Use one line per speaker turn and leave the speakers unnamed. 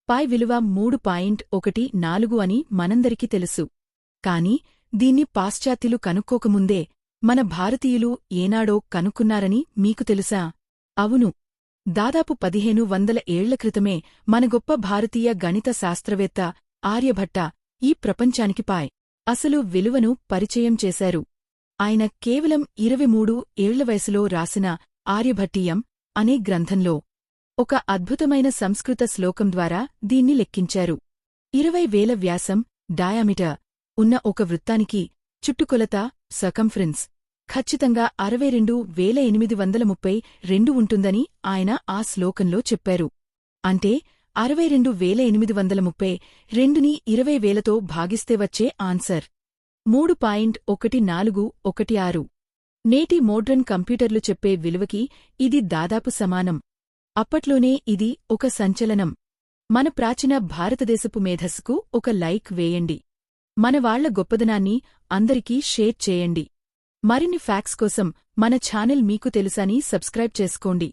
పై విలువ 3.14 అని మనందరికీ తెలుసు. కాని దీన్ని పాశ్చాత్యులు కనుక్కోకముందే మన భారతీయులు ఏనాడో కనుక్కున్నారని మీకు తెలుసా? అవును, దాదాపు 1500 ఏళ్ల క్రితమే మన గొప్ప భారతీయ గణిత శాస్త్రవేత్త ఆర్యభట్ట ఈ ప్రపంచానికి పాయ్ అసలు విలువను పరిచయం చేశారు. ఆయన కేవలం 23 ఏళ్ల వయసులో రాసిన ఆర్యభట్టీయం అనే గ్రంథంలో ఒక అద్భుతమైన సంస్కృత శ్లోకం ద్వారా దీన్ని లెక్కించారు. 20,000 వ్యాసం డయామీటర్ ఉన్న ఒక వృత్తానికి చుట్టుకొలత సర్కంఫరెన్స్ ఖచ్చితంగా 62,832 ఉంటుందని ఆయన ఆ శ్లోకంలో చెప్పారు. అంటే 62,832ని 20,000తో భాగిస్తే వచ్చే ఆన్సర్ 3.1416. నేటి మోడ్రన్ కంప్యూటర్లు చెప్పే విలువకి ఇది దాదాపు సమానం. అప్పట్లోనే ఇది ఒక సంచలనం. మన ప్రాచీన భారతదేశపు మేధస్సుకు ఒక లైక్ వేయండి. మనవాళ్ల గొప్పదనాన్ని అందరికీ షేర్ చేయండి. మరిన్ని ఫ్యాక్ట్స్ కోసం మన ఛానల్ మీకు తెలుసాని సబ్స్క్రైబ్ చేసుకోండి.